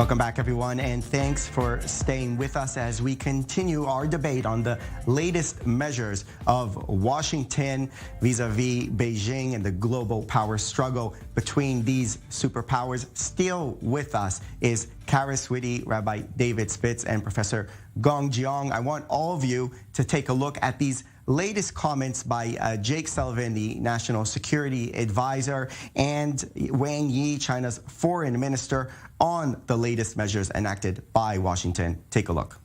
Welcome back, everyone, and thanks for staying with us as we continue our debate on the latest measures of Washington vis-a-vis Beijing and the global power struggle between these superpowers. Still with us is Carice, Witte, Rabbi David Spitz, and Professor Gong Jiang. I want all of you to take a look at these latest comments by Jake Sullivan, the National Security Advisor, and Wang Yi, China's foreign minister, on the latest measures enacted by Washington. Take a look.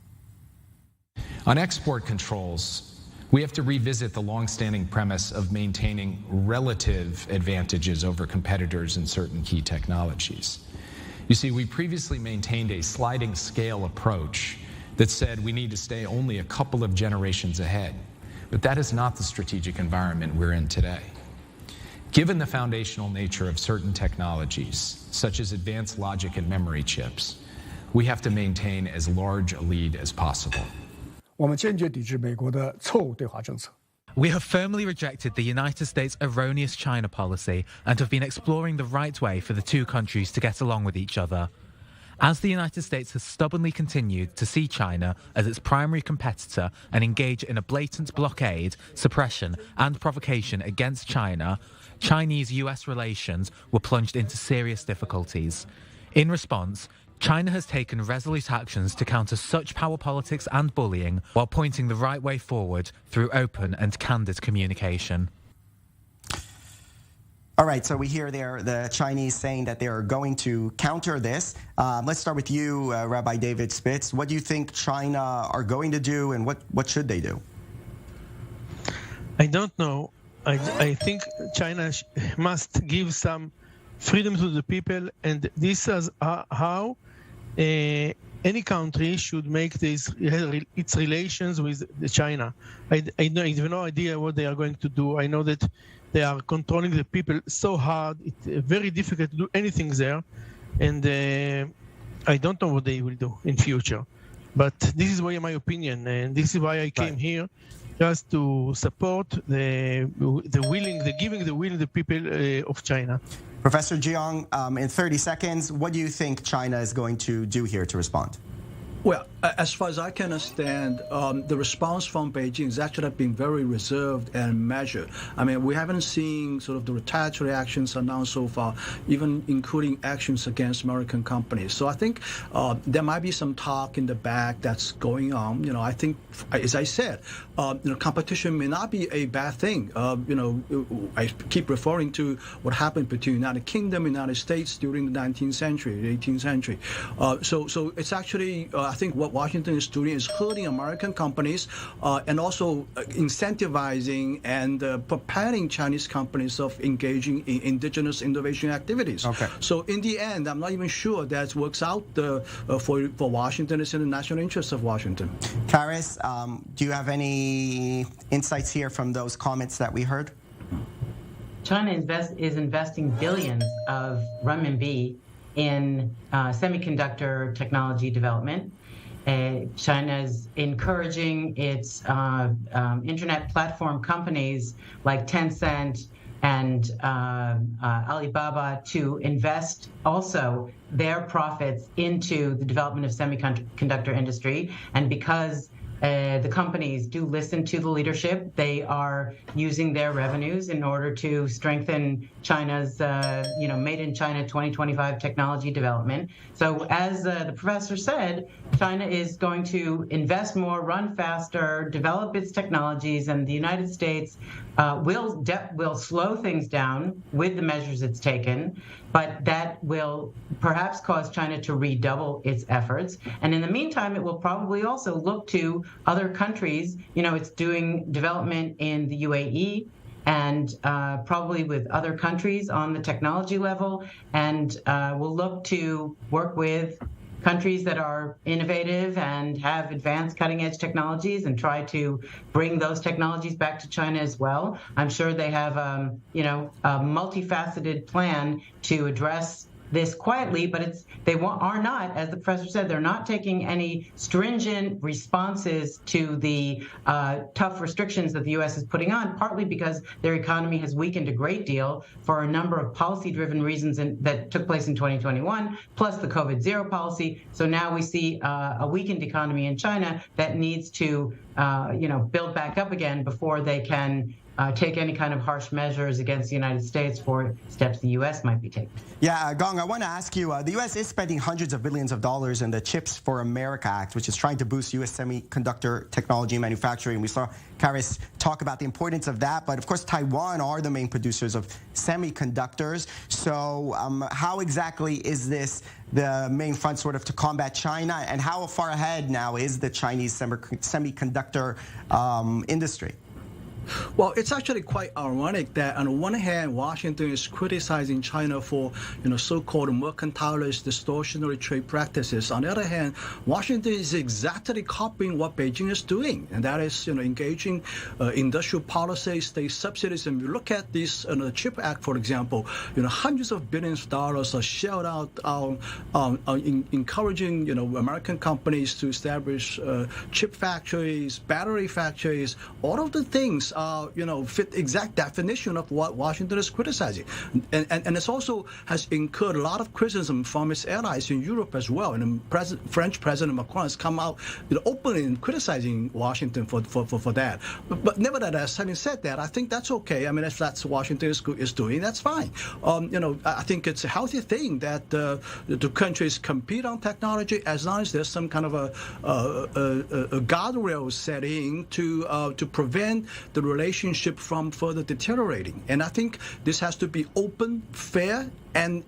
On export controls, we have to revisit the long-standing premise of maintaining relative advantages over competitors in certain key technologies. You see, we previously maintained a sliding scale approach that said we need to stay only a couple of generations ahead. But that is not the strategic environment we're in today. Given the foundational nature of certain technologies, such as advanced logic and memory chips, we have to maintain as large a lead as possible. We have firmly rejected the United States' erroneous China policy and have been exploring the right way for the two countries to get along with each other. As the United States has stubbornly continued to see China as its primary competitor and engage in a blatant blockade, suppression, and provocation against China, Chinese-US relations were plunged into serious difficulties. In response, China has taken resolute actions to counter such power politics and bullying while pointing the right way forward through open and candid communication. All right, so we hear there the Chinese saying that they are going to counter this. Let's start with you, Rabbi David Spitz. What do you think China are going to do, and what should they do? I don't know. I think China must give some freedom to the people, and this is how any country should make its relations with China. I have no idea what they are going to do. I know that they are controlling the people so hard. It's very difficult to do anything there. And I don't know what they will do in future. But this is my opinion. And this is why I came here, just to support the giving the will the people of China. Professor Jiang, in 30 seconds, what do you think China is going to do here to respond? Well, as far as I can understand, the response from Beijing has actually been very reserved and measured. I mean, we haven't seen sort of the retaliatory actions announced so far, even including actions against American companies. So I think there might be some talk in the back that's going on. You know, I think, as I said, competition may not be a bad thing. I keep referring to what happened between the United Kingdom and the United States during the 19th century, the 18th century. So it's actually, I think what Washington is doing is hurting American companies and also incentivizing and preparing Chinese companies of engaging in indigenous innovation activities. Okay. So in the end, I'm not even sure that works out for Washington. It's in the national interest of Washington. Carice, do you have any insights here from those comments that we heard? China is investing billions of renminbi in semiconductor technology development. China is encouraging its internet platform companies like Tencent and Alibaba to invest also their profits into the development of semiconductor industry. And because the companies do listen to the leadership, they are using their revenues in order to strengthen China's, made in China 2025 technology development. So as the professor said, China is going to invest more, run faster, develop its technologies, and the United States will slow things down with the measures it's taken, but that will perhaps cause China to redouble its efforts. And in the meantime, it will probably also look to other countries. You know, it's doing development in the UAE and probably with other countries on the technology level, and will look to work with countries that are innovative and have advanced cutting-edge technologies and try to bring those technologies back to China as well. I'm sure they have, a multifaceted plan to address this quietly, but are not, as the professor said, they're not taking any stringent responses to the tough restrictions that the U.S. is putting on, partly because their economy has weakened a great deal for a number of policy-driven reasons that took place in 2021, plus the COVID zero policy. So now we see a weakened economy in China that needs to, build back up again before they can take any kind of harsh measures against the United States for steps the U.S. might be taking. Yeah, Gong, I want to ask you, the U.S. is spending hundreds of billions of dollars in the Chips for America Act, which is trying to boost U.S. semiconductor technology and manufacturing. We saw Carice talk about the importance of that, but of course Taiwan are the main producers of semiconductors. So how exactly is this the main front sort of to combat China, and how far ahead now is the Chinese semiconductor industry? Well, it's actually quite ironic that on the one hand, Washington is criticizing China for, so-called mercantilist, distortionary trade practices. On the other hand, Washington is exactly copying what Beijing is doing, and that is, engaging industrial policy, state subsidies. And you look at this, the CHIP Act, for example, hundreds of billions of dollars are shelled out encouraging, American companies to establish chip factories, battery factories, all of the things fit exact definition of what Washington is criticizing. And it also has incurred a lot of criticism from its allies in Europe as well. And French President Macron has come out openly criticizing Washington for that. But nevertheless, having said that, I think that's okay. I mean, if that's what Washington is doing, that's fine. I think it's a healthy thing that the two countries compete on technology as long as there's some kind of a guardrail setting to prevent the relationship from further deteriorating. And I think this has to be open, fair, and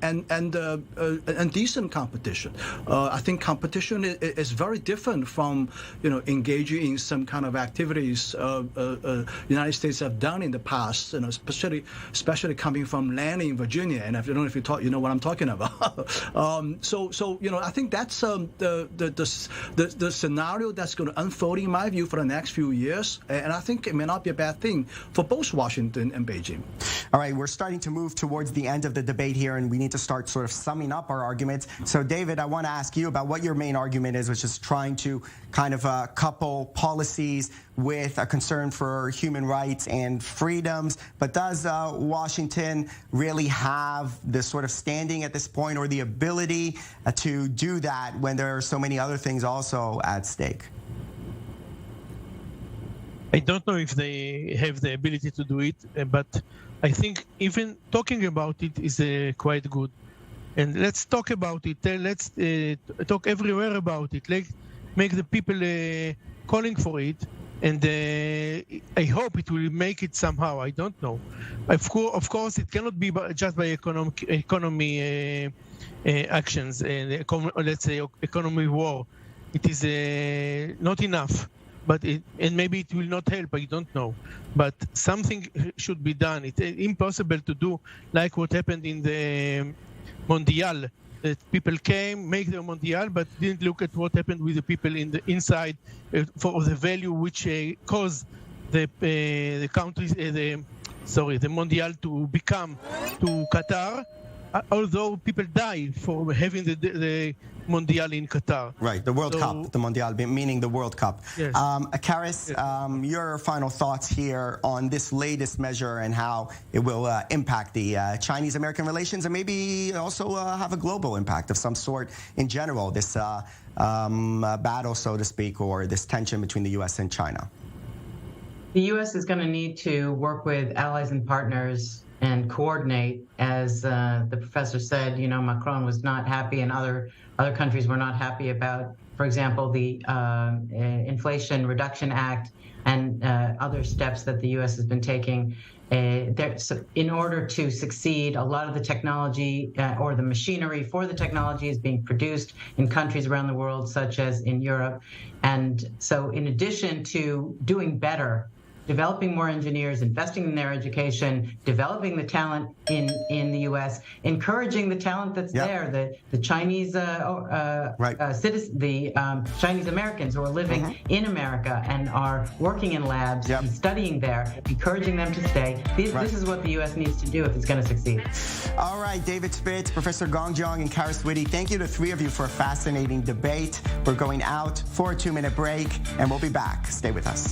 decent competition. I think competition is very different from engaging in some kind of activities United States have done in the past, especially coming from land in Virginia. And I don't know if you know what I'm talking about. So I think that's the scenario that's going to unfold in my view for the next few years. And I think it may not be a bad thing for both Washington and Beijing. All right, we're starting to move towards the end of the debate here, and we need to start sort of summing up our arguments. So, David, I want to ask you about what your main argument is, which is trying to kind of couple policies with a concern for human rights and freedoms. But does Washington really have the sort of standing at this point or the ability to do that when there are so many other things also at stake? I don't know if they have the ability to do it, but I think even talking about it is quite good. And let's talk about it. Let's talk everywhere about it. Let's make the people calling for it. And I hope it will make it somehow. I don't know. Of course, it cannot be just by economy actions, let's say economy war. It is not enough. And maybe it will not help, I don't know. But something should be done. It's impossible to do like what happened in the Mondial. That people came, make the Mondial, but didn't look at what happened with the people in the inside for the value which caused the countries, the Mondial to become to Qatar. Although people die for having the Mondial in Qatar. Right, the World Cup, the Mondial, meaning the World Cup. Yes. Carice, yes. Your final thoughts here on this latest measure and how it will impact the Chinese-American relations and maybe also have a global impact of some sort in general, this battle, so to speak, or this tension between the U.S. and China. The U.S. is going to need to work with allies and partners and coordinate. As the professor said, Macron was not happy, and other countries were not happy about, for example, the Inflation Reduction Act and other steps that the U.S. has been taking. In order to succeed, a lot of the technology or the machinery for the technology is being produced in countries around the world, such as in Europe. And so in addition to doing better developing more engineers, investing in their education, developing the talent in the U.S., encouraging the talent that's there, the Chinese Chinese Americans who are living in America and are working in labs and studying there, encouraging them to stay. This is what the U.S. needs to do if it's going to succeed. All right, David Spitz, Professor Gong Jiang, and Carice Witte, thank you to the three of you for a fascinating debate. We're going out for a 2-minute break, and we'll be back. Stay with us.